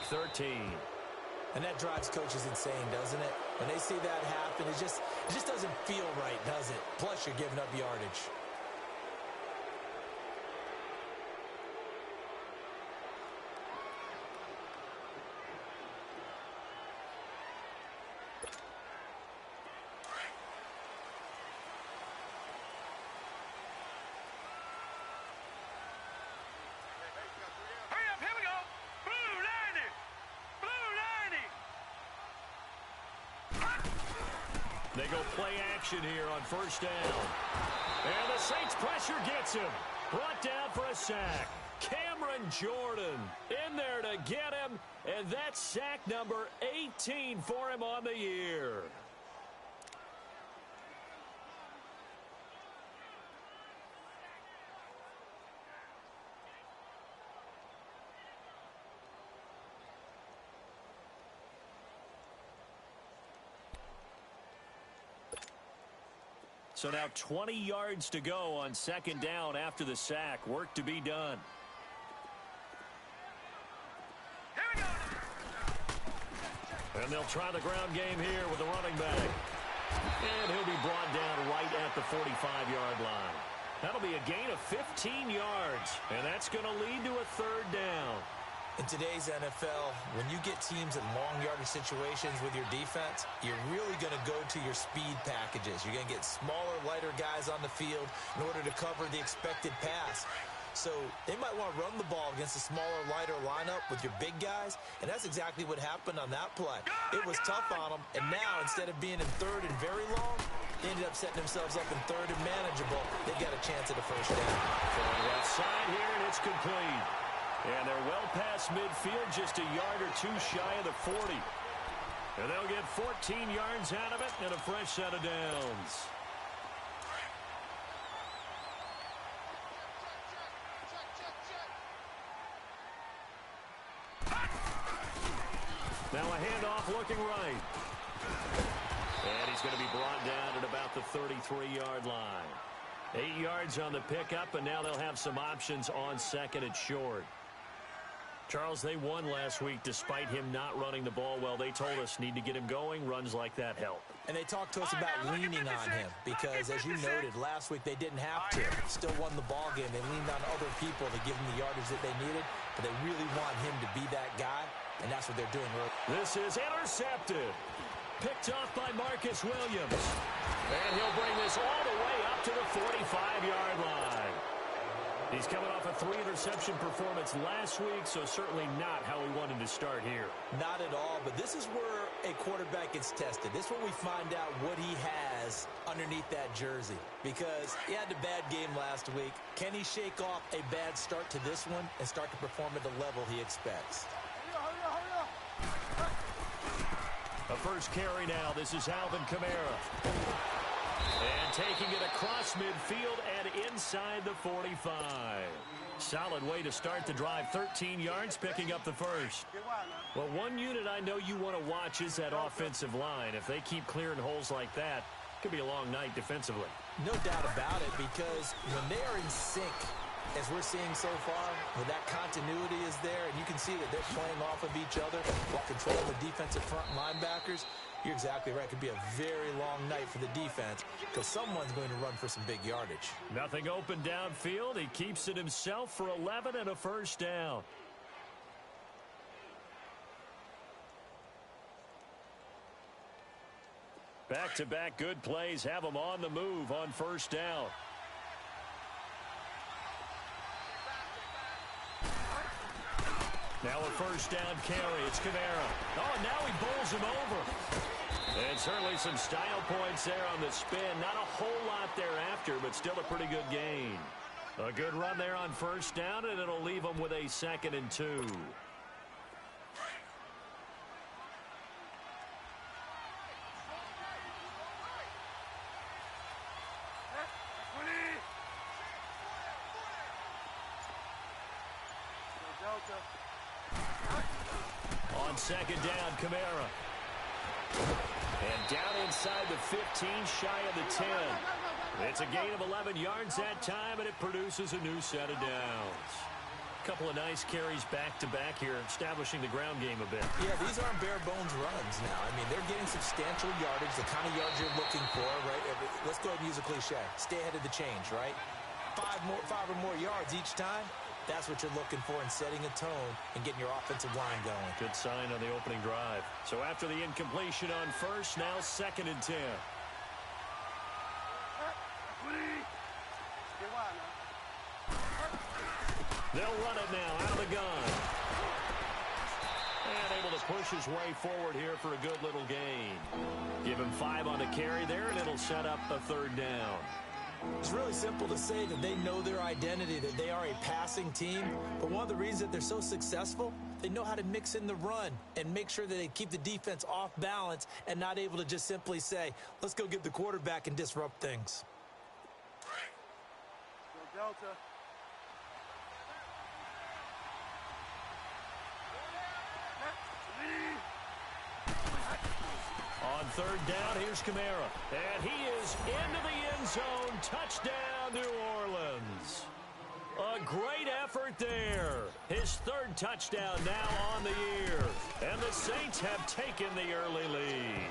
13. And that drives coaches insane, doesn't it? When they see that happen, it just doesn't feel right, does it? Plus, you're giving up yardage. They go play action here on first down. And the Saints pressure gets him. Brought down for a sack. Cameron Jordan in there to get him. And that's sack number 18 for him on the year. So now 20 yards to go on second down after the sack. Work to be done. And they'll try the ground game here with the running back. And he'll be brought down right at the 45-yard line. That'll be a gain of 15 yards. And that's going to lead to a third down. In today's NFL, when you get teams in long yardage situations with your defense, you're really going to go to your speed packages. You're going to get smaller, lighter guys on the field in order to cover the expected pass. So they might want to run the ball against a smaller, lighter lineup with your big guys, and that's exactly what happened on that play. It was tough on them, and now instead of being in third and very long, they ended up setting themselves up in third and manageable. They got a chance at a first down. Going left side here, and it's complete. And they're well past midfield, just a yard or two shy of the 40. And they'll get 14 yards out of it and a fresh set of downs. Now a handoff looking right. And he's going to be brought down at about the 33-yard line. 8 yards on the pickup, and now they'll have some options on second and short. Charles, they won last week despite him not running the ball well. They told us need to get him going. Runs like that help. And they talked to us about leaning on him because, as you noted, last week they didn't have to. Still won the ball game. They leaned on other people to give them the yardage that they needed, but they really want him to be that guy, and that's what they're doing. This is intercepted. Picked off by Marcus Williams. And he'll bring this all the way up to the 45-yard line. He's coming off a 3-interception performance last week, so certainly not how we wanted to start here. Not at all, but this is where a quarterback gets tested. This is where we find out what he has underneath that jersey, because he had a bad game last week. Can he shake off a bad start to this one and start to perform at the level he expects? A first carry now. This is Alvin Kamara. And taking it across midfield and inside the 45. Solid way to start the drive. 13 yards, picking up the first. Well, one unit I know you want to watch is that offensive line. If they keep clearing holes like that, it could be a long night defensively. No doubt about it, because when they are in sync, as we're seeing so far, when that continuity is there, and you can see that they're playing off of each other while controlling the defensive front linebackers, you're exactly right. It could be a very long night for the defense because someone's going to run for some big yardage. Nothing open downfield. He keeps it himself for 11 and a first down. Back-to-back good plays have him on the move on first down. Now a first down carry. It's Kamara. Oh, and now he bowls him over. And certainly some style points there on the spin. Not a whole lot thereafter, but still a pretty good gain. A good run there on first down, and it'll leave them with a 2nd and 2. On second down, Kamara. And down inside the 15, shy of the 10. It's a gain of 11 yards that time, and it produces a new set of downs. Couple of nice carries back-to-back here, establishing the ground game a bit. Yeah, these aren't bare-bones runs now. I mean, they're getting substantial yardage, the kind of yards you're looking for, right? Let's go ahead and use a cliche. Stay ahead of the change, right? Five or more yards each time. That's what you're looking for in setting a tone and getting your offensive line going. Good sign on the opening drive. So after the incompletion on first, now 2nd and 10. They'll run it now out of the gun. And able to push his way forward here for a good little gain. Give him 5 on the carry there, and it'll set up a 3rd down. It's really simple to say that they know their identity, that they are a passing team. But one of the reasons that they're so successful, they know how to mix in the run and make sure that they keep the defense off balance and not able to just simply say, let's go get the quarterback and disrupt things. Go Delta. On 3rd down, here's Kamara. And he is into the end zone. Touchdown, New Orleans. A great effort there. His 3rd touchdown now on the year. And the Saints have taken the early lead.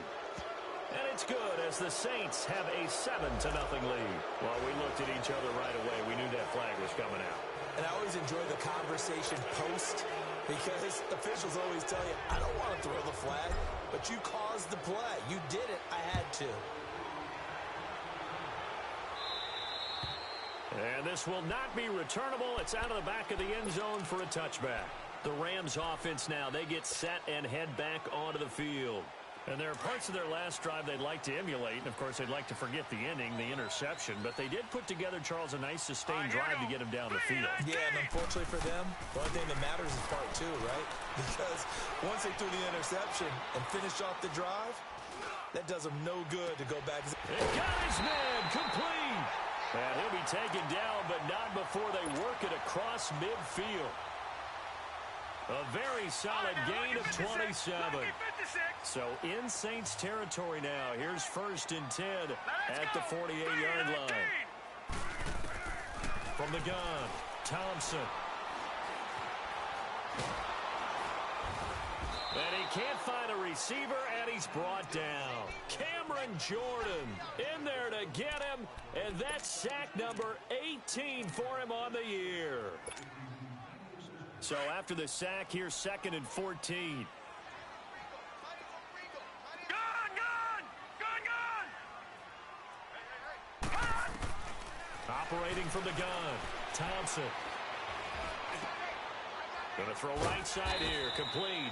And it's good as the Saints have a 7-0 lead. Well, we looked at each other right away. We knew that flag was coming out. And I always enjoy the conversation post because officials always tell you, I don't want to throw the flag, but you caused the play. You did it. I had to. And this will not be returnable. It's out of the back of the end zone for a touchback. The Rams offense now, they get set and head back onto the field. And there are parts of their last drive they'd like to emulate. And, of course, they'd like to forget the ending, the interception. But they did put together, Charles, a nice sustained drive to get him down the field. Yeah, and unfortunately for them, the only thing that matters is part 2, right? Because once they threw the interception and finished off the drive, that does them no good to go back. It got his man complete. And he'll be taken down, but not before they work it across midfield. A very solid gain of 27. So in Saints territory now. Here's 1st and 10 at the 48-yard line. From the gun, Thompson. And he can't find a receiver, and he's brought down. Cameron Jordan in there to get him, and that's sack number 18 for him on the year. So after the sack, here's 2nd and 14. Operating from the gun, Thompson. Going to throw right side here, complete.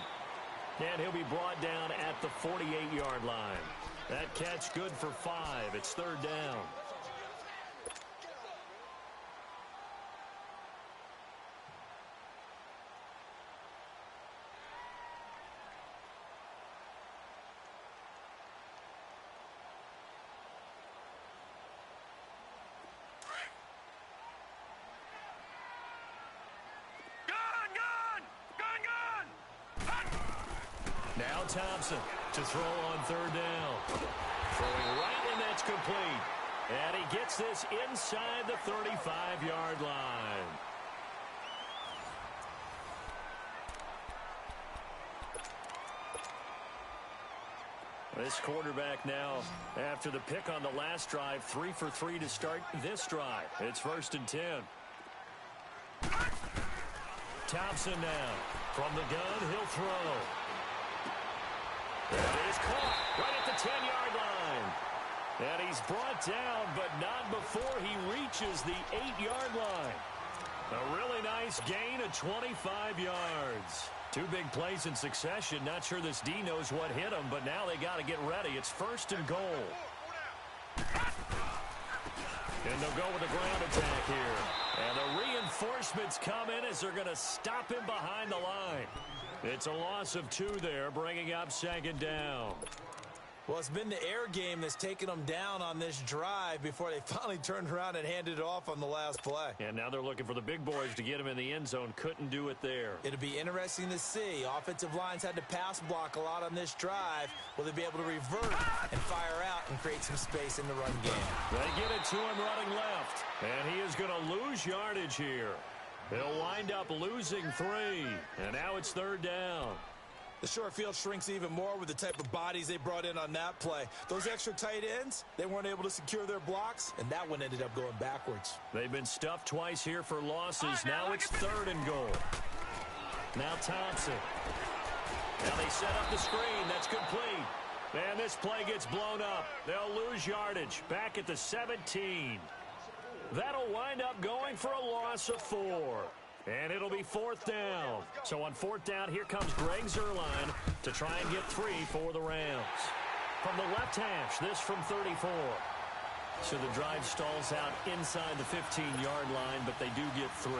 And he'll be brought down at the 48-yard line. That catch good for 5. It's 3rd down. Now Thompson to throw on 3rd down. Throwing right, and that's complete. And he gets this inside the 35-yard line. This quarterback now, after the pick on the last drive, 3 for 3 to start this drive. It's 1st and 10. Thompson now. From the gun, he'll throw. That is caught right at the 10-yard line. And he's brought down, but not before he reaches the 8-yard line. A really nice gain of 25 yards. 2 big plays in succession. Not sure this D knows what hit him, but now they got to get ready. It's 1st and goal. And they'll go with the ground attack here. And the reinforcements come in as they're going to stop him behind the line. It's a loss of 2 there, bringing up 2nd down. Well, it's been the air game that's taken them down on this drive before they finally turned around and handed it off on the last play. And now they're looking for the big boys to get him in the end zone. Couldn't do it there. It'll be interesting to see. Offensive lines had to pass block a lot on this drive. Will they be able to revert and fire out and create some space in the run game? They get it to him running left. And he is going to lose yardage here. He'll wind up losing 3, and now it's 3rd down. The short field shrinks even more with the type of bodies they brought in on that play. Those extra tight ends, they weren't able to secure their blocks, and that one ended up going backwards. They've been stuffed twice here for losses. Now it's 3rd and goal. Now Thompson. Now they set up the screen. That's complete. And this play gets blown up. They'll lose yardage. Back at the 17. That'll wind up going for a loss of 4. And it'll be 4th down. So on 4th down, here comes Greg Zuerlein to try and get 3 for the Rams. From the left hash, this from 34. So the drive stalls out inside the 15-yard line, but they do get 3.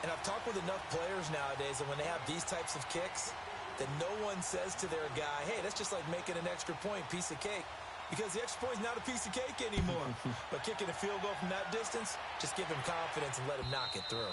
And I've talked with enough players nowadays that when they have these types of kicks, that no one says to their guy, hey, that's just like making an extra point, piece of cake. Because the extra point is not a piece of cake anymore. But kicking a field goal from that distance, just give him confidence and let him knock it through.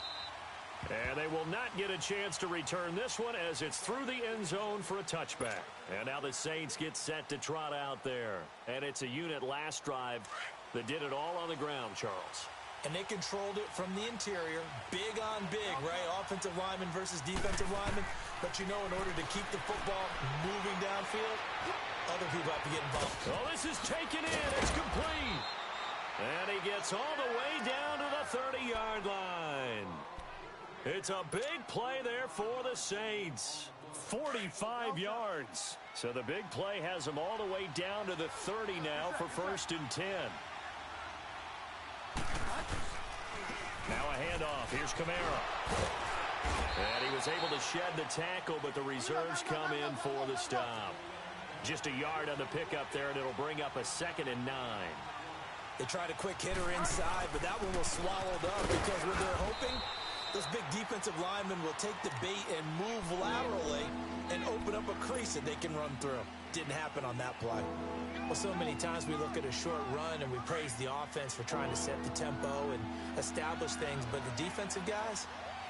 And they will not get a chance to return this one as it's through the end zone for a touchback. And now the Saints get set to trot out there. And it's a unit last drive that did it all on the ground, Charles. And they controlled it from the interior, big on big, right? Offensive lineman versus defensive lineman. But you know, in order to keep the football moving downfield, other people have to get involved. Oh, this is taken in. It's complete. And he gets all the way down to the 30-yard line. It's a big play there for the Saints. 45 yards. So the big play has them all the way down to the 30 now for 1st and 10. Now a handoff. Here's Kamara. And he was able to shed the tackle, but the reserves come in for the stop. Just a yard on the pickup there, and it'll bring up a 2nd and 9. They tried a quick hitter inside, but that one was swallowed up because when they're hoping, those big defensive linemen will take the bait and move laterally and open up a crease that they can run through. Didn't happen on that play. Well, so many times we look at a short run and we praise the offense for trying to set the tempo and establish things, but the defensive guys,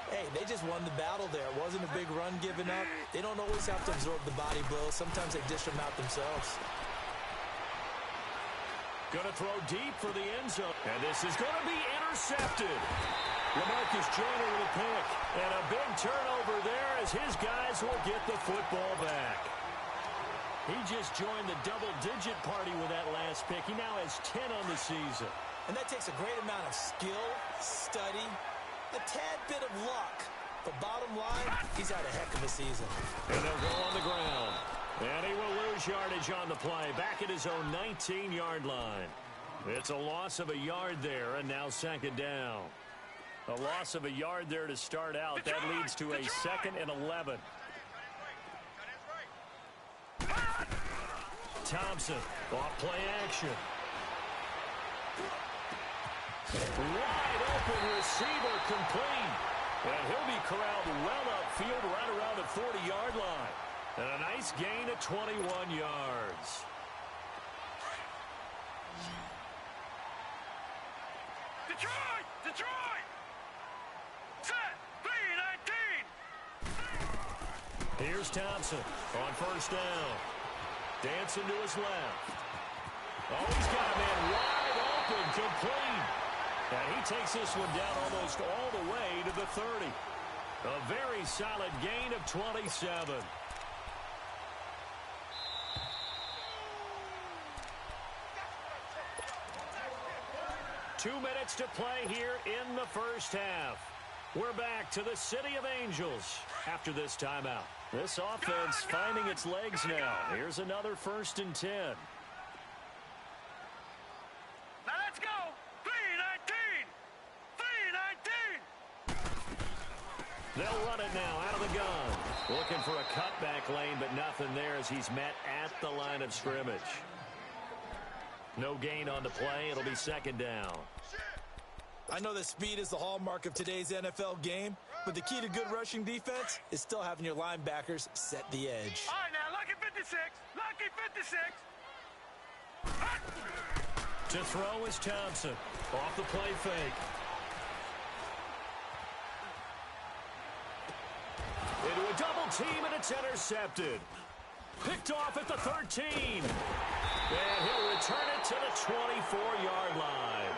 hey, they just won the battle there. It wasn't a big run given up. They don't always have to absorb the body blows. Sometimes they dish them out themselves. Going to throw deep for the end zone. And this is going to be intercepted. LaMarcus Joyner with a pick. And a big turnover there as his guys will get the football back. He just joined the double-digit party with that last pick. He now has 10 on the season. And that takes a great amount of skill, study, a tad bit of luck. But bottom line, he's had a heck of a season. And they'll go on the ground. And he will lose yardage on the play. Back at his own 19-yard line. It's a loss of a yard there, and now 2nd down. A loss of a yard there to start out. That leads to a 2nd and 11. Thompson, off play action. Wide open receiver complete. And he'll be corralled well upfield right around the 40-yard line. And a nice gain of 21 yards. Detroit! Detroit! Set! 3-19! Here's Thompson on 1st down. Dancing to his left. Oh, he's got a man wide open, complete. And he takes this one down almost all the way to the 30. A very solid gain of 27. Two minutes to play here in the first half. We're back to the City of Angels after this timeout. This offense finding its legs now. Here's another 1st and 10. Now let's go! 3-19! 3-19! They'll run it now out of the gun. Looking for a cutback lane, but nothing there as he's met at the line of scrimmage. No gain on the play. It'll be 2nd down. I know that speed is the hallmark of today's NFL game, but the key to good rushing defense is still having your linebackers set the edge. All right, now, lucky 56. Lucky 56. To throw is Thompson. Off the play fake. Into a double team, and it's intercepted. Picked off at the 13. And he'll return it to the 24-yard line.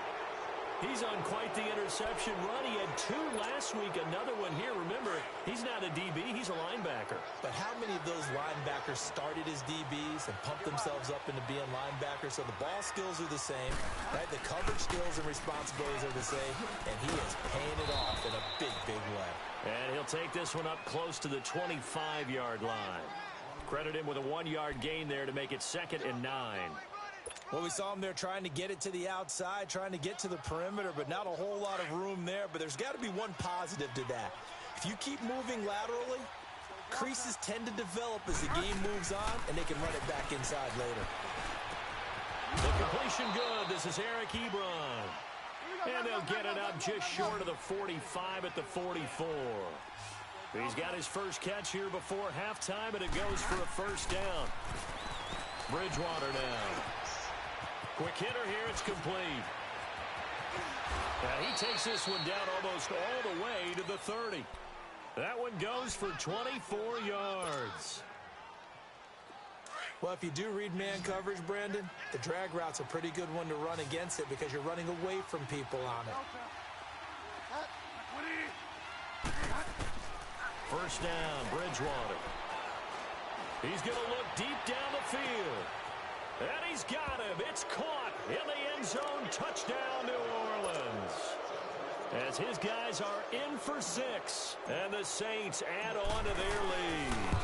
He's on quite the interception run. He had 2 last week, another one here. Remember, he's not a DB, he's a linebacker. But how many of those linebackers started as DBs and pumped themselves up into being linebackers? So the ball skills are the same, right? The coverage skills and responsibilities are the same, and he is paying it off in a big, big way. And he'll take this one up close to the 25-yard line. Credit him with a 1-yard gain there to make it 2nd and 9. Well, we saw him there trying to get it to the outside, trying to get to the perimeter, but not a whole lot of room there. But there's got to be one positive to that. If you keep moving laterally, creases tend to develop as the game moves on, and they can run it back inside later. The completion good. This is Eric Ebron. And they'll get it up just short of the 45 at the 44. He's got his first catch here before halftime, and it goes for a first down. Bridgewater now. Quick hitter here, it's complete. And he takes this one down almost all the way to the 30. That one goes for 24 yards. Well, if you do read man coverage, Brandon, the drag route's a pretty good one to run against it because you're running away from people on it. First down, Bridgewater. He's going to look deep down the field. And he's got him. It's caught in the end zone. Touchdown, New Orleans. As his guys are in for 6. And the Saints add on to their lead.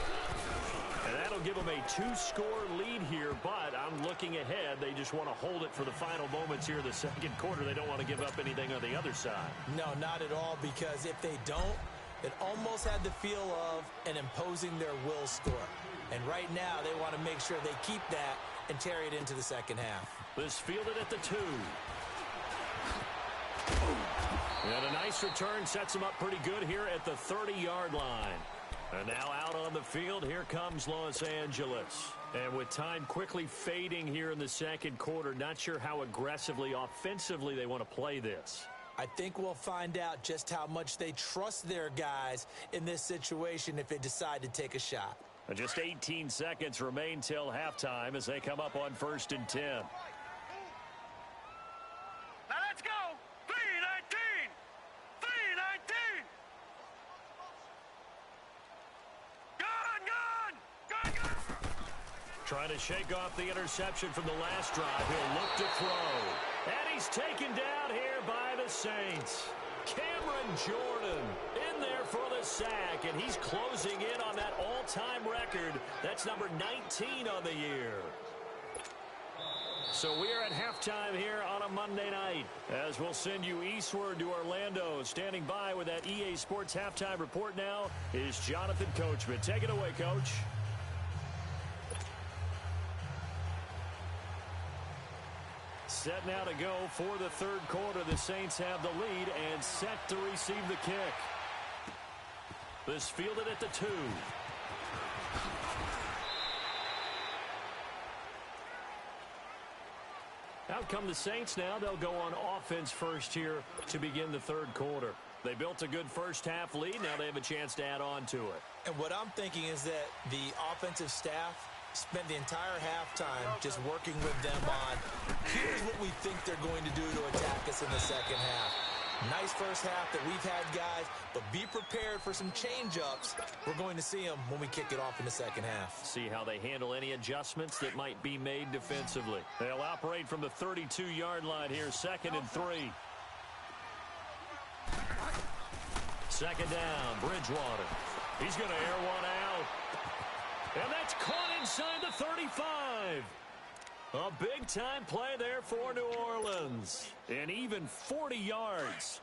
And that'll give them a 2-score lead here. But I'm looking ahead. They just want to hold it for the final moments here in the second quarter. They don't want to give up anything on the other side. No, not at all. Because if they don't, it almost had the feel of an imposing their will score. And right now, they want to make sure they keep that and carry it into the second half. This fielded at the 2. And a nice return sets them up pretty good here at the 30-yard line. And now out on the field, here comes Los Angeles. And with time quickly fading here in the second quarter, not sure how aggressively, offensively they want to play this. I think we'll find out just how much they trust their guys in this situation if they decide to take a shot. And just 18 seconds remain till halftime as they come up on 1st and 10. Now let's go. 3-19. 3-19. Gone. Trying to shake off the interception from the last drive. He'll look to throw. And he's taken down here by the Saints. Cameron Jordan in there for the sack, and he's closing in on that all-time record. That's number 19 on the year. So we are at halftime here on a Monday night as we'll send you eastward to Orlando. Standing by with that EA Sports halftime report now is Jonathan Coachman. Take it away, Coach. Set now to go for the third quarter. The Saints have the lead and set to receive the kick. This fielded at the 2. Out come the Saints now. They'll go on offense first here to begin the third quarter. They built a good first half lead. Now they have a chance to add on to it. And what I'm thinking is that the offensive staff spent the entire halftime just working with them on, here's what we think they're going to do to attack us in the second half. Nice first half that we've had, guys, but be prepared for some change-ups. We're going to see them when we kick it off in the second half. See how they handle any adjustments that might be made defensively. They'll operate from the 32-yard line here, 2nd and 3. Second down, Bridgewater. He's going to air one out. And that's caught inside the 35. A big-time play there for New Orleans. And even 40 yards.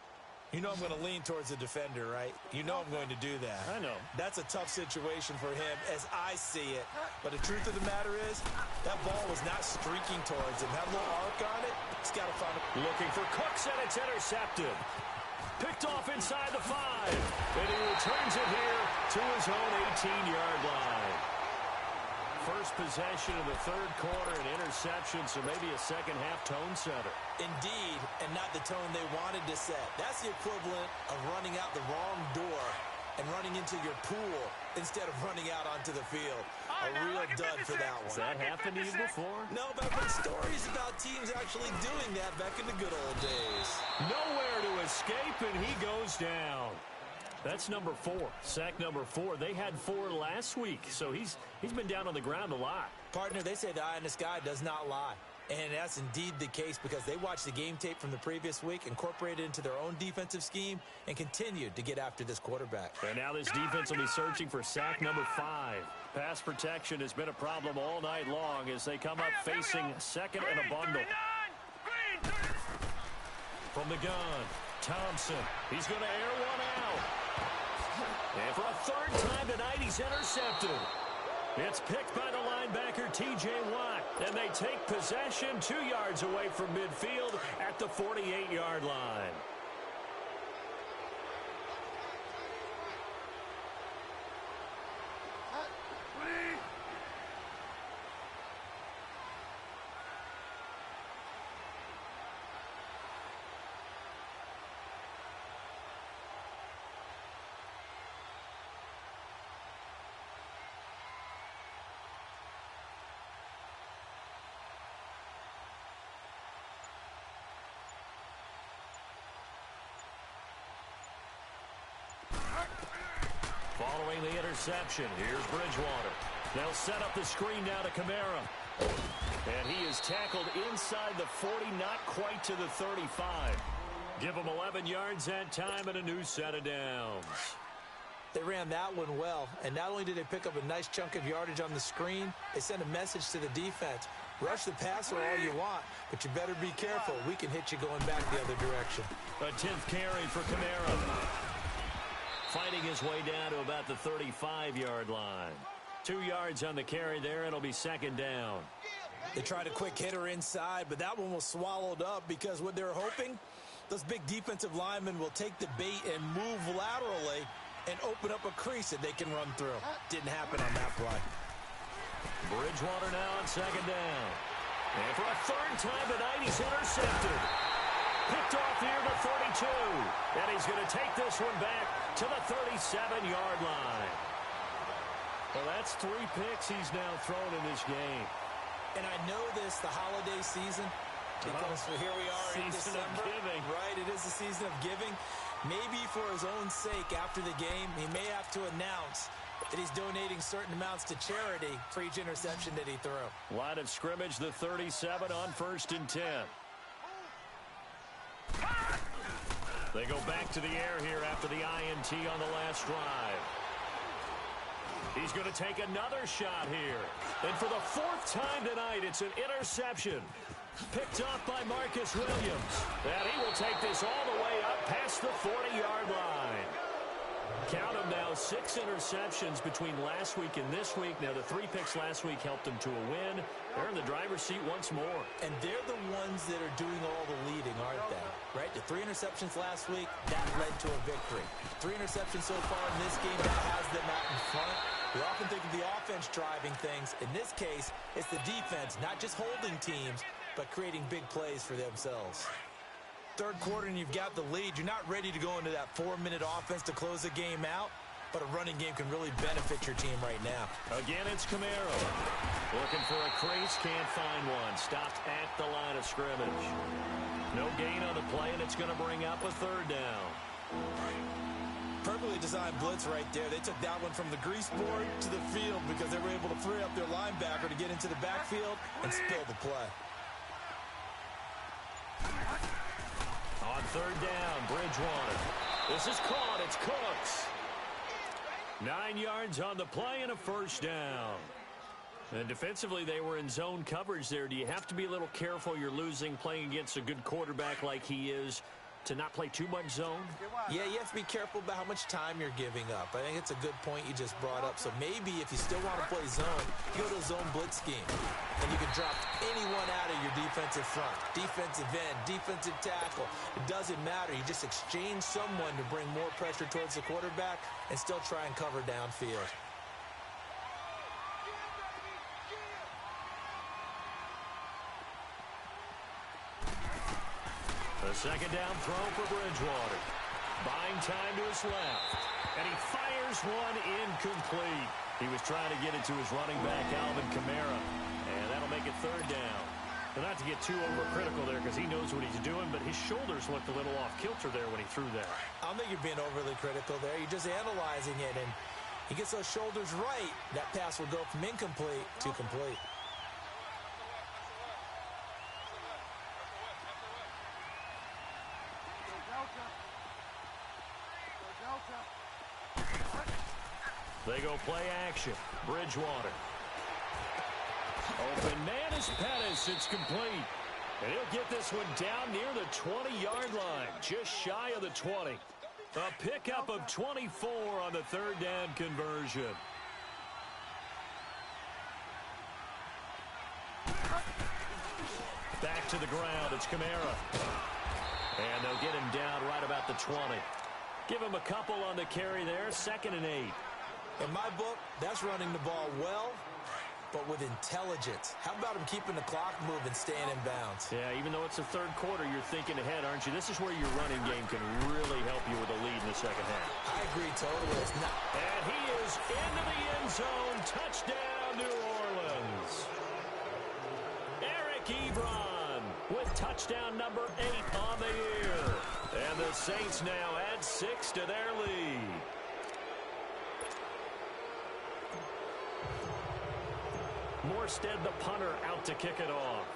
You know I'm going to lean towards the defender, right? You know I'm going to do that. I know. That's a tough situation for him as I see it. But the truth of the matter is, that ball was not streaking towards him. Had a little arc on it. He's got to find it. Looking for Cooks, and it's intercepted. Picked off inside the 5. And he returns it here to his own 18-yard line. First possession of the third quarter, an interception, so maybe a second-half tone setter. Indeed, and not the tone they wanted to set. That's the equivalent of running out the wrong door and running into your pool instead of running out onto the field. A real dud for that one. Has that happened to you before? No, but I've heard stories about teams actually doing that back in the good old days. Nowhere to escape, and he goes down. That's number 4, sack number 4. They had 4 last week, so he's been down on the ground a lot. Partner, they say the eye in the sky does not lie. And that's indeed the case because they watched the game tape from the previous week, incorporated it into their own defensive scheme, and continued to get after this quarterback. And now this defense will be searching for sack number 5. Pass protection has been a problem all night long as they come up facing second and a bundle. From the gun, Thompson. He's going to air one out. And for a third time tonight, he's intercepted. It's picked by the linebacker, T.J. Watt. And they take possession 2 yards away from midfield at the 48-yard line. Following the interception, here's Bridgewater. They'll set up the screen now to Kamara. And he is tackled inside the 40, not quite to the 35. Give him 11 yards that time and a new set of downs. They ran that one well, and not only did they pick up a nice chunk of yardage on the screen, they sent a message to the defense. Rush the passer all you want, but you better be careful. We can hit you going back the other direction. A 10th carry for Kamara. Fighting his way down to about the 35-yard line. 2 yards on the carry there. It'll be second down. They tried a quick hitter inside, but that one was swallowed up because what they're hoping, those big defensive linemen will take the bait and move laterally and open up a crease that they can run through. Didn't happen on that play. Bridgewater now on second down. And for a third time tonight, he's intercepted. Picked off here to 32. And he's going to take this one back to the 37-yard line. Well, that's 3 picks he's now thrown in this game. And I know this, the holiday season, because here we are in December. Season of giving. Right, it is the season of giving. Maybe for his own sake after the game, he may have to announce that he's donating certain amounts to charity for each interception that he threw. Line of scrimmage, the 37 on 1st and 10. They go back to the air here after the INT on the last drive. He's going to take another shot here. And for the 4th time tonight, it's an interception. Picked off by Marcus Williams. And he will take this all the way up past the 40-yard line. Count them now, 6 interceptions between last week and this week. Now, the 3 picks last week helped them to a win. They're in the driver's seat once more. And they're the ones that are doing all the leading, aren't they? Right? The 3 interceptions last week, that led to a victory. 3 interceptions so far in this game, that has them out in front. We often think of the offense driving things. In this case, it's the defense, not just holding teams, but creating big plays for themselves. 3rd quarter and you've got the lead. You're not ready to go into that 4-minute offense to close the game out, but a running game can really benefit your team right now. Again, it's Kamara. Looking for a crease, can't find one. Stopped at the line of scrimmage. No gain on the play, and it's going to bring up a 3rd down. Perfectly designed blitz right there. They took that one from the grease board to the field because they were able to free up their linebacker to get into the backfield and spill the play. On 3rd down, Bridgewater. This is caught. It's Cooks. 9 yards on the play and a 1st down. And defensively, they were in zone coverage there. Do you have to be a little careful? You're losing playing against a good quarterback like he is to not play too much zone? Yeah, you have to be careful about how much time you're giving up. I think it's a good point you just brought up. So maybe if you still want to play zone, go to a zone blitz scheme. And you can drop anyone out of your defensive front. Defensive end, defensive tackle. It doesn't matter. You just exchange someone to bring more pressure towards the quarterback and still try and cover downfield. A 2nd down throw for Bridgewater. Buying time to his left. And he fires one incomplete. He was trying to get it to his running back, Alvin Kamara, and that'll make it third down. And not to get too overcritical there because he knows what he's doing, but his shoulders looked a little off kilter there when he threw that. I don't think you're being overly critical there. You're just analyzing it, and he gets those shoulders right. That pass will go from incomplete to complete. They go play action. Bridgewater. Open man is Pettis. It's complete. And he'll get this one down near the 20-yard line. Just shy of the 20. A pickup of 24 on the third down conversion. Back to the ground. It's Kamara. And they'll get him down right about the 20. Give him a couple on the carry there. 2nd and 8. In my book, that's running the ball well, but with intelligence. How about him keeping the clock moving, staying in bounds? Yeah, even though it's the third quarter, you're thinking ahead, aren't you? This is where your running game can really help you with a lead in the second half. I agree totally. It's not. And he is into the end zone. Touchdown, New Orleans. Eric Ebron with touchdown number 8 on the year. And the Saints now add 6 to their lead. Morstead, the punter, out to kick it off.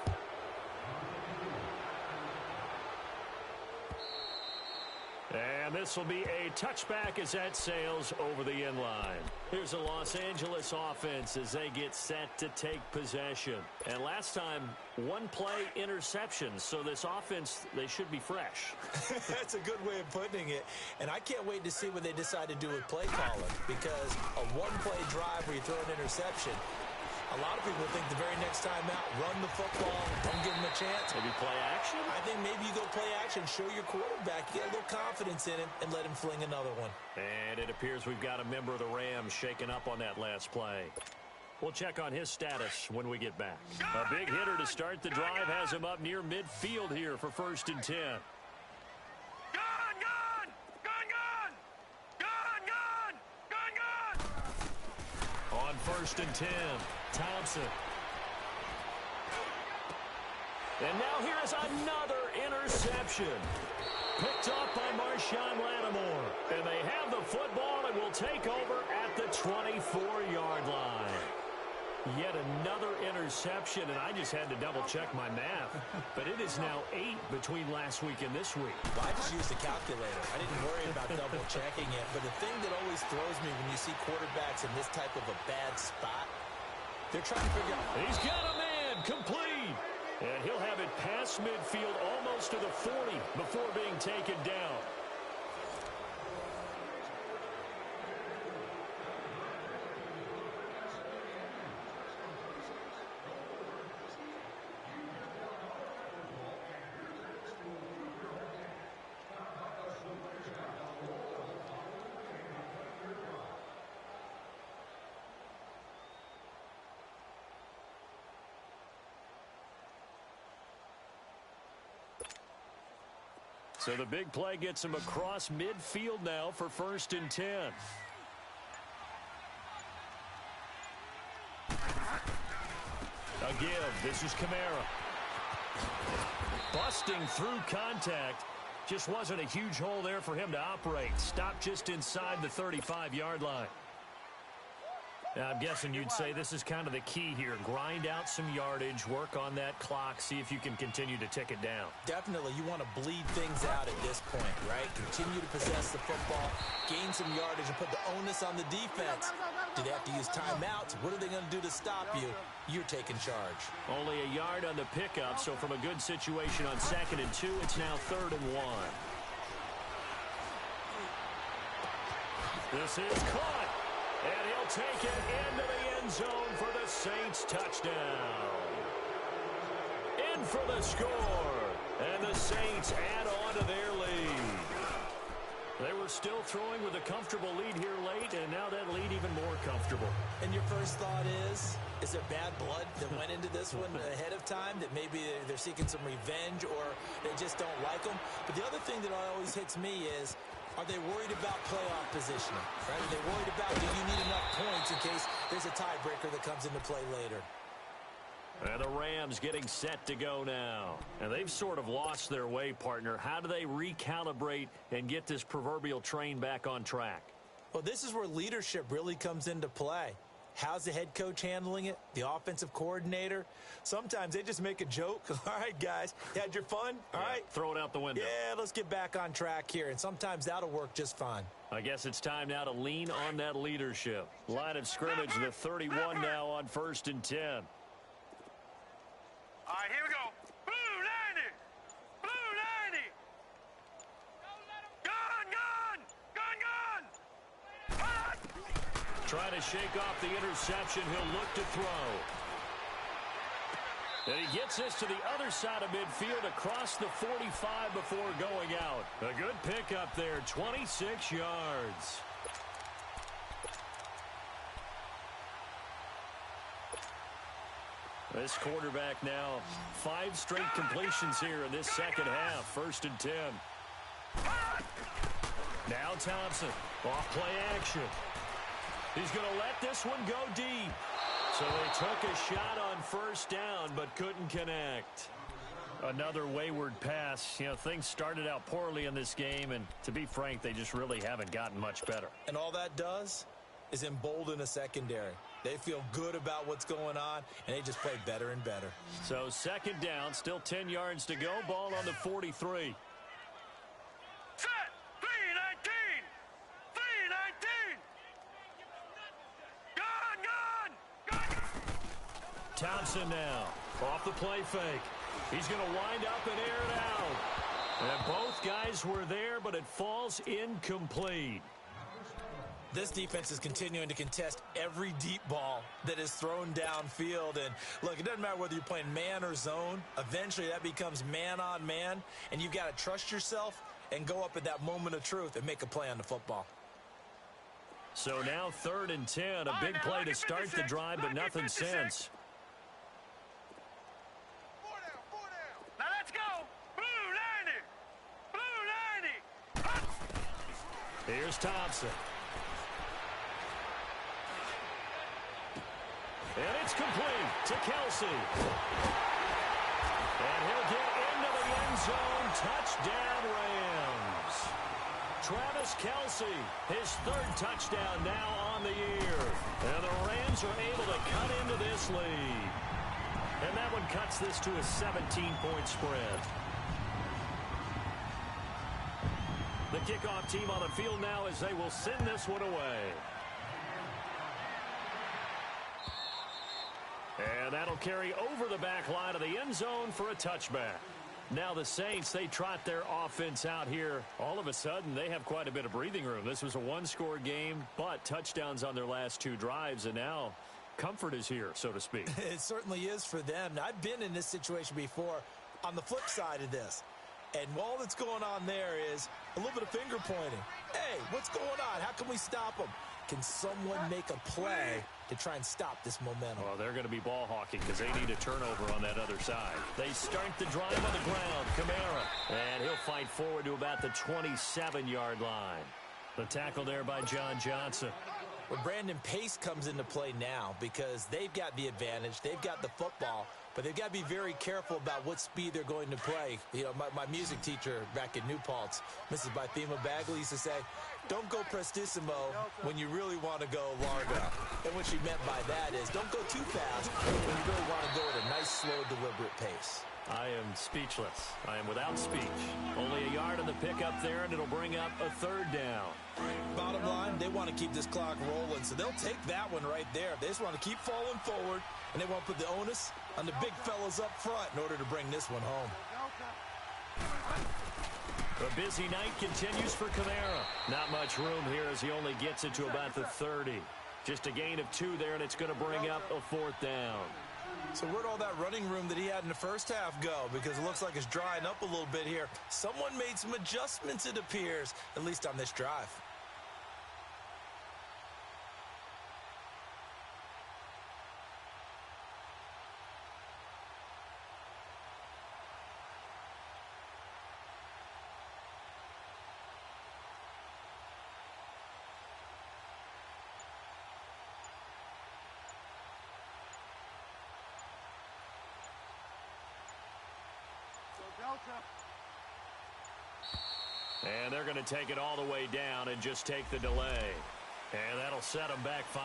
And this will be a touchback as that sails over the end line. Here's a Los Angeles offense as they get set to take possession. And last time, one play interception. So this offense, they should be fresh. That's a good way of putting it. And I can't wait to see what they decide to do with play calling. Because a one-play drive where you throw an interception, a lot of people think the very next time out, run the football, don't give him a chance. Maybe play action? I think maybe you go play action, show your quarterback, get a little confidence in him, and let him fling another one. And it appears we've got a member of the Rams shaken up on that last play. We'll check on his status when we get back. A big hitter to start the drive has him up near midfield here for 1st and 10. On 1st and 10, Thompson. And now here is another interception. Picked up by Marshawn Lattimore. And they have the football and will take over at the 24-yard line. Yet another interception, and I just had to double-check my math. But it is now 8 between last week and this week. Well, I just used a calculator. I didn't worry about double-checking it. But the thing that always throws me when you see quarterbacks in this type of a bad spot, they're trying to figure out. He's got a man, complete. And he'll have it past midfield almost to the 40 before being taken down. So the big play gets him across midfield now for 1st and 10. A give. This is Kamara. Busting through contact. Just wasn't a huge hole there for him to operate. Stopped just inside the 35-yard line. Now, I'm guessing you'd say this is kind of the key here. Grind out some yardage, work on that clock, see if you can continue to tick it down. Definitely, you want to bleed things out at this point, right? Continue to possess the football, gain some yardage, and put the onus on the defense. Do they have to use timeouts? What are they going to do to stop you? You're taking charge. Only a yard on the pickup, so from a good situation on 2nd and 2, it's now 3rd and 1. This is caught. And he'll take it into the end zone for the Saints touchdown. In for the score. And the Saints add on to their lead. They were still throwing with a comfortable lead here late, and now that lead even more comfortable. And your first thought is there bad blood that went into this one ahead of time, that maybe they're seeking some revenge or they just don't like them? But the other thing that always hits me is Are they worried about playoff positioning? Right? Are they worried about, do you need enough points in case there's a tiebreaker that comes into play later? And the Rams getting set to go now. And they've sort of lost their way, partner. How do they recalibrate and get this proverbial train back on track? Well, this is where leadership really comes into play. How's the head coach handling it? The offensive coordinator? Sometimes they just make a joke. All right, guys, you had your fun? All right. Throw it out the window. Yeah, let's get back on track here. And sometimes that'll work just fine. I guess it's time now to lean on that leadership. Line of scrimmage, the 31 now on 1st and 10. All right, here we go. Blue 90. Blue 90. Gun, gun. Gun, gun. Hot. Trying to shake off the interception. He'll look to throw. And he gets this to the other side of midfield across the 45 before going out. A good pickup there, 26 yards. This quarterback now, 5 straight completions here in this second half. 1st and 10. Now Thompson, off play action. He's going to let this one go deep. So they took a shot on 1st down, but couldn't connect. Another wayward pass. You know, things started out poorly in this game, and to be frank, they just really haven't gotten much better. And all that does is embolden a secondary. They feel good about what's going on, and they just play better and better. So 2nd down, still 10 yards to go. Ball on the 43. Set. 319. 319. Gun, gun. Gun. Thompson now, off the play fake. He's going to wind up and air it out. And both guys were there, but it falls incomplete. This defense is continuing to contest every deep ball that is thrown downfield. And, look, it doesn't matter whether you're playing man or zone. Eventually, that becomes man on man, and you've got to trust yourself and go up at that moment of truth and make a play on the football. So now 3rd and 10, a big play to start the drive, but nothing since. Now let's go. Blue 90. Blue 90. Hot. Here's Thompson. And it's complete to Kelsey. And he'll get into the end zone. Touchdown, Rams. Travis Kelsey, his 3rd touchdown now on the year. And the Rams are able to cut into this lead. And that one cuts this to a 17-point spread. The kickoff team on the field now as they will send this one away. And that'll carry over the back line of the end zone for a touchback. Now the Saints, they trot their offense out here. All of a sudden, they have quite a bit of breathing room. This was a 1-score game, but touchdowns on their last 2 drives, and now comfort is here, so to speak. It certainly is for them. Now, I've been in this situation before on the flip side of this. And all that's going on there is a little bit of finger pointing. Hey, what's going on? How can we stop them? Can someone make a play to try and stop this momentum? Well, they're going to be ball hawking because they need a turnover on that other side. They start the drive on the ground. Kamara. And he'll fight forward to about the 27-yard line. The tackle there by John Johnson. Well, Brandon Pace comes into play now because they've got the advantage. They've got the football, but they've got to be very careful about what speed they're going to play. You know, my music teacher back in New Paltz, Mrs. Bythema Bagley, used to say, don't go prestissimo when you really want to go largo. And what she meant by that is don't go too fast when you really want to go at a nice, slow, deliberate pace. I am speechless. I am without speech. Only a yard on the pickup there, and it'll bring up a 3rd down. Bottom line, they want to keep this clock rolling, so they'll take that one right there. They just want to keep falling forward, and they want to put the onus on the big fellas up front in order to bring this one home. A busy night continues for Kamara. Not much room here as he only gets it to about the 30. Just a gain of 2 there, and it's going to bring up a 4th down. So where'd all that running room that he had in the first half go? Because it looks like it's drying up a little bit here. Someone made some adjustments, it appears, at least on this drive. And they're going to take it all the way down and just take the delay. And that'll set them back 5.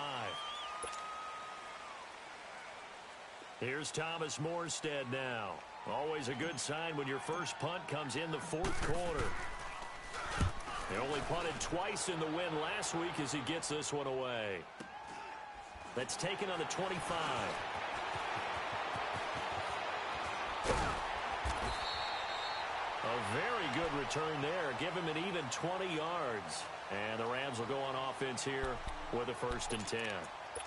Here's Thomas Morstead now. Always a good sign when your first punt comes in the 4th quarter. He only punted twice in the win last week as he gets this one away. That's taken on the 25. A very good return there. Give him an even 20 yards. And the Rams will go on offense here with a 1st and 10.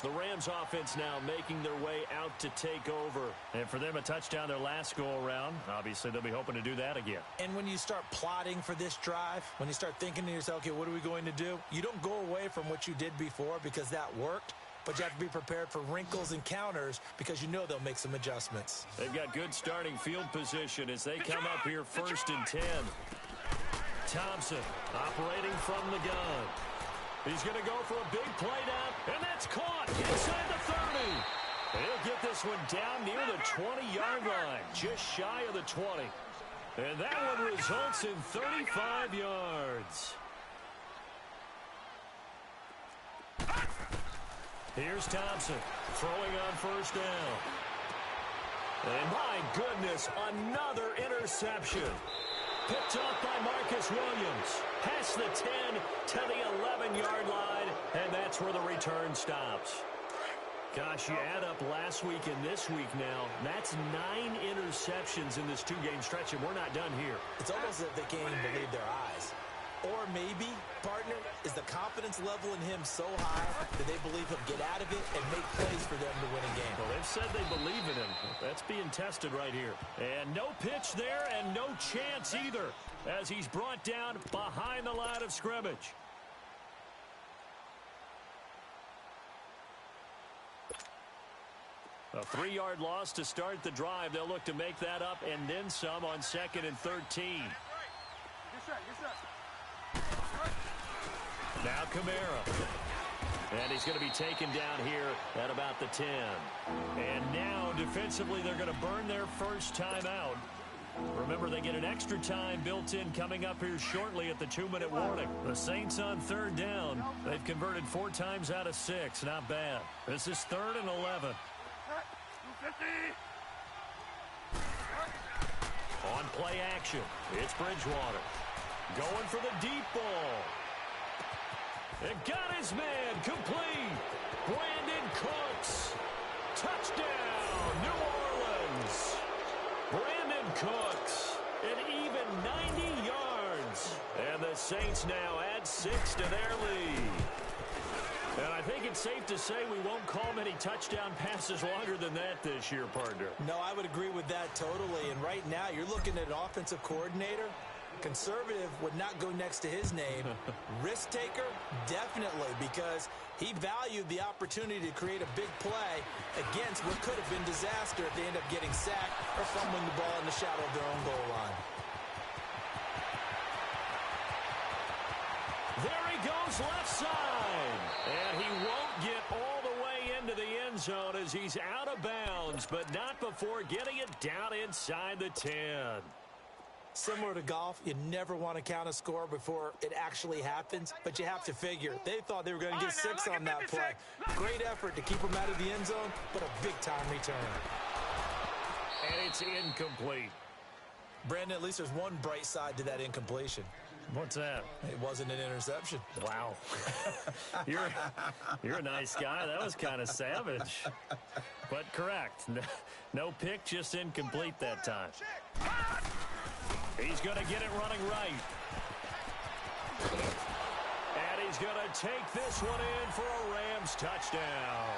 The Rams offense now making their way out to take over. And for them, a touchdown their last go-around. Obviously, they'll be hoping to do that again. And when you start plotting for this drive, when you start thinking to yourself, okay, what are we going to do? You don't go away from what you did before because that worked. But you have to be prepared for wrinkles and counters because you know they'll make some adjustments. They've got good starting field position as they come up here 1st and 10. Thompson operating from the gun. He's going to go for a big play down, and that's caught inside the 30. He'll get this one down near the 20-yard line, just shy of the 20. And that one results in 35 yards. Here's Thompson throwing on 1st down. And my goodness, another interception. Picked off by Marcus Williams. Past the 10 to the 11-yard line, and that's where the return stops. Gosh, you add up last week and this week now, that's 9 interceptions in this 2-game stretch, and we're not done here. It's almost as if they can't even believe their eyes. Or maybe, partner, is the confidence level in him so high that they believe he'll get out of it and make plays for them to win a game. Well, they've said they believe in him. That's being tested right here. And no pitch there and no chance either as he's brought down behind the line of scrimmage. A 3-yard loss to start the drive. They'll look to make that up and then some on 2nd and 13. Now Kamara. And he's going to be taken down here at about the 10. And now defensively they're going to burn their first timeout. Remember, they get an extra time built in coming up here shortly at the 2-minute warning. The Saints on 3rd down. They've converted 4 times out of 6. Not bad. This is 3rd and 11. On play action, it's Bridgewater. Going for the deep ball. And got his man complete. Brandon Cooks. Touchdown, New Orleans. Brandon Cooks, an even 90 yards. And the Saints now add 6 to their lead. And I think it's safe to say we won't call many touchdown passes longer than that this year, partner. No, I would agree with that totally. And right now, you're looking at an offensive coordinator. Conservative would not go next to his name. Risk taker, definitely, because he valued the opportunity to create a big play against what could have been disaster if they end up getting sacked or fumbling the ball in the shadow of their own goal line. There he goes left side. And he won't get all the way into the end zone as he's out of bounds, but not before getting it down inside the 10. Similar to golf, you never want to count a score before it actually happens, but you have to figure. They thought they were going to get 6 on that play. Great effort to keep them out of the end zone, but a big-time return. And it's incomplete. Brandon, at least there's one bright side to that incompletion. What's that? It wasn't an interception. Wow. You're a nice guy. That was kind of savage. But correct. No pick, just incomplete that time. He's going to get it running right. And he's going to take this one in for a Rams touchdown.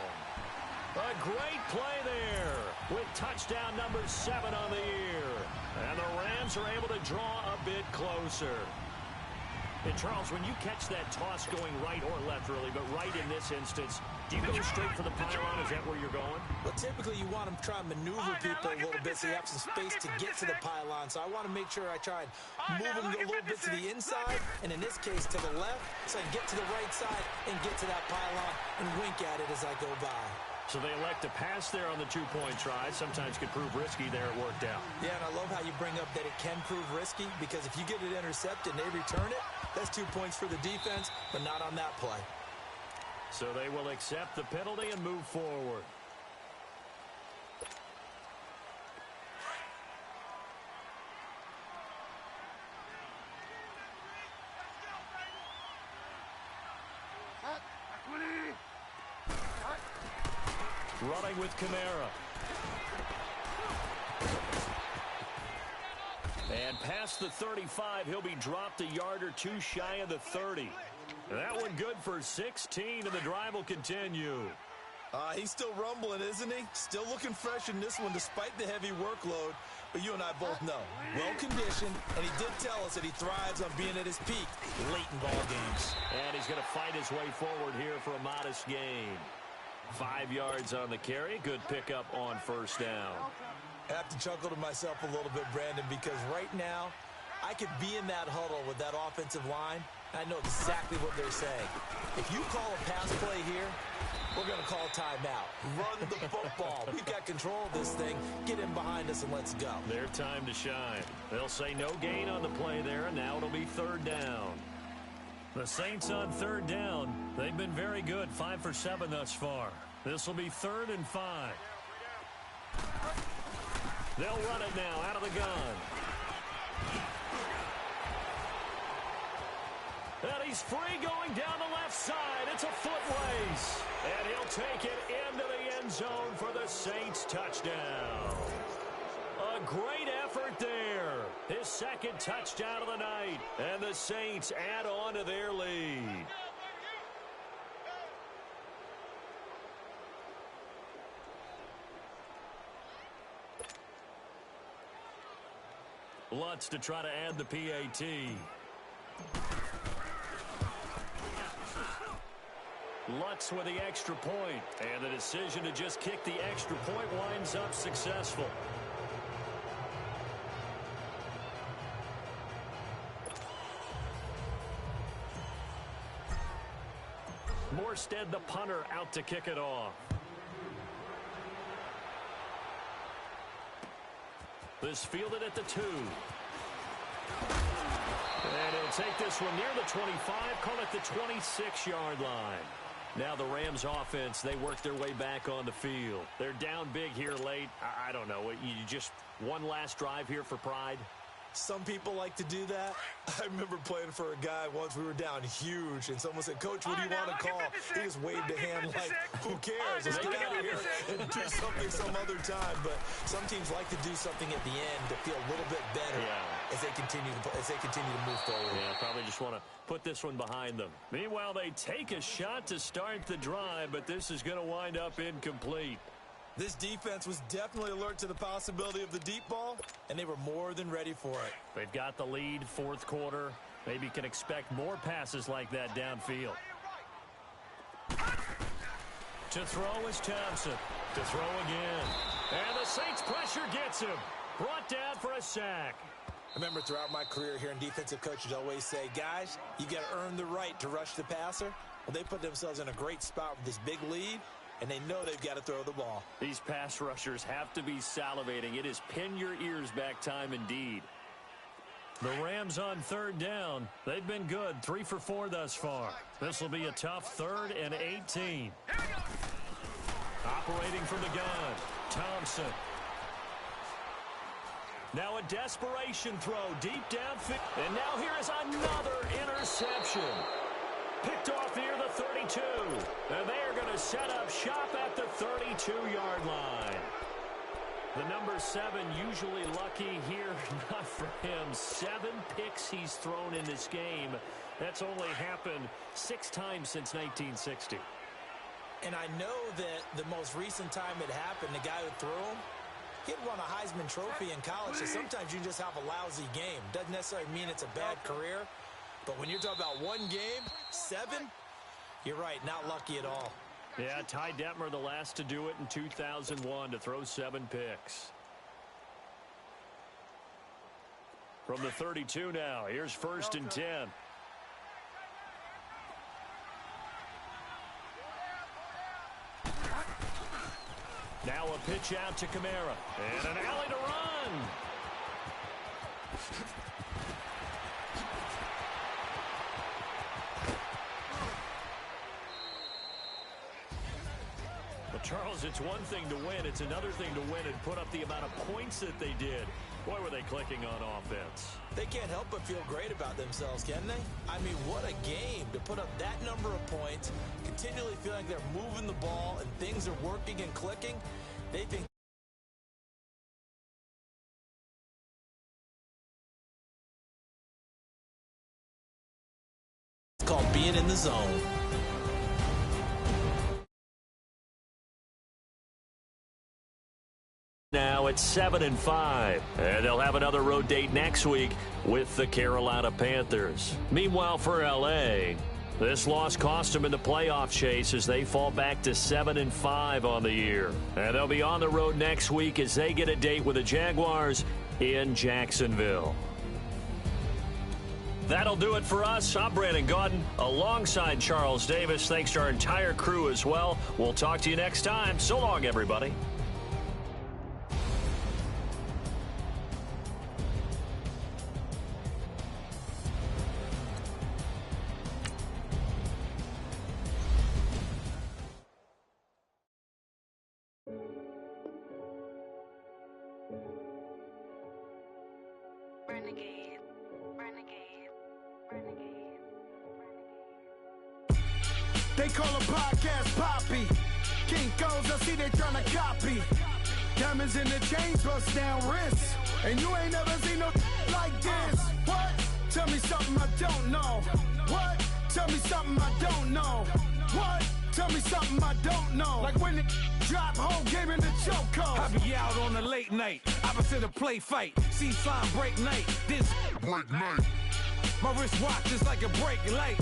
A great play there with touchdown number 7 on the year. And the Rams are able to draw a bit closer. And Charles, when you catch that toss going right or left, really, but right in this instance, do you go straight for the pylon? Is that where you're going? Well, typically you want to try and maneuver people a little bit so you have some space to get to the pylon. So I want to make sure I try and move them a little bit to the inside, and in this case to the left, so I can get to the right side and get to that pylon and wink at it as I go by. So they elect to pass there on the two-point try. Sometimes could prove risky there. It worked out. Yeah, and I love how you bring up that it can prove risky, because if you get it intercepted and they return it, that's 2 points for the defense, but not on that play. So they will accept the penalty and move forward. Running with Kamara. And past the 35, he'll be dropped a yard or two shy of the 30. That one good for 16, and the drive will continue. He's still rumbling, isn't he? Still looking fresh in this one despite the heavy workload. But you and I both know, well-conditioned, and he did tell us that he thrives on being at his peak late in ball games. And he's going to fight his way forward here for a modest gain. 5 yards on the carry. Good pickup on first down. I have to chuckle to myself a little bit, Brandon, because right now I could be in that huddle with that offensive line. I know exactly what they're saying. If you call a pass play here, we're going to call timeout. Run the football. We've got control of this thing. Get in behind us and let's go. Their time to shine. They'll say no gain on the play there, and now it'll be third down. The Saints on third down. They've been very good, 5 for 7 thus far. This will be 3rd and 5. They'll run it now out of the gun. And he's free going down the left side. It's a foot race. And he'll take it into the end zone for the Saints touchdown. A great effort there. His second touchdown of the night. And the Saints add on to their lead. Lutz to try to add the PAT. Lutz with the extra point, and the decision to just kick the extra point winds up successful. Morstead, the punter, out to kick it off. This fielded at the 2. And he'll take this one near the 25, call it the 26-yard line. Now the Rams offense, they work their way back on the field. They're down big here late. I don't know. You just one last drive here for pride? Some people like to do that. I remember playing for a guy once. We were down huge, and someone said, "Coach, what do you want to call?" He just waved a hand like, "Who cares? Let's get out of here and do something some other time." But some teams like to do something at the end to feel a little bit better as they continue to move forward. Yeah, probably just want to put this one behind them. Meanwhile, they take a shot to start the drive, but this is going to wind up incomplete. This defense was definitely alert to the possibility of the deep ball, and they were more than ready for it. They've got the lead, 4th quarter. Maybe can expect more passes like that downfield. To throw is Thompson. To throw again. And the Saints pressure gets him. Brought down for a sack. I remember throughout my career hearing defensive coaches always say, guys, you got to earn the right to rush the passer. Well, they put themselves in a great spot with this big lead, and they know they've got to throw the ball. These pass rushers have to be salivating. It is pin your ears back time indeed. The Rams on third down. They've been good, 3 for 4 thus far. This will be a tough 3rd and 18. Operating from the gun, Thompson. Now a desperation throw deep downfield. And now here is another interception. Picked off near the 32. And they are going to set up shop at the 32-yard line. The number 7 usually lucky here. Not for him. 7 picks he's thrown in this game. That's only happened 6 times since 1960. And I know that the most recent time it happened, the guy who threw him, he'd won a Heisman Trophy in college, so sometimes you just have a lousy game. Doesn't necessarily mean it's a bad career, but when you're talking about one game, 7, you're right, not lucky at all. Yeah, Ty Detmer, the last to do it in 2001, to throw 7 picks. From the 32 now, here's 1st and 10. Now a pitch out to Kamara. And an alley to run. Well, Charles, it's one thing to win. It's another thing to win and put up the amount of points that they did. Boy, were they clicking on offense. They can't help but feel great about themselves, can they? I mean, what a game to put up that number of points, continually feeling like they're moving the ball and things are working and clicking. They think it's called being in the zone. Now it's 7-5, and they'll have another road date next week with the Carolina Panthers. Meanwhile, for L.A., this loss cost them in the playoff chase as they fall back to 7-5 on the year. And they'll be on the road next week as they get a date with the Jaguars in Jacksonville. That'll do it for us. I'm Brandon Gaudin alongside Charles Davis. Thanks to our entire crew as well. We'll talk to you next time. So long, everybody. Renegade, renegade, renegade, They call a podcast Poppy. Kinkos, I see they tryna copy. Diamonds in the chains, bust down wrists. And you ain't never seen no like this. What? Tell me something I don't know. What? Tell me something I don't know. What? Tell me something I don't know. Like when it drop, whole game in the chokehold. I be out on a late night, opposite a play fight. See slime break night, this break night. My wristwatch is like a break light,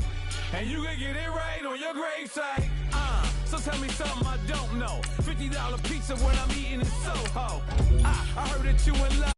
and you can get it right on your gravesite. So tell me something I don't know. $50 pizza when I'm eating in Soho. I heard that you in love.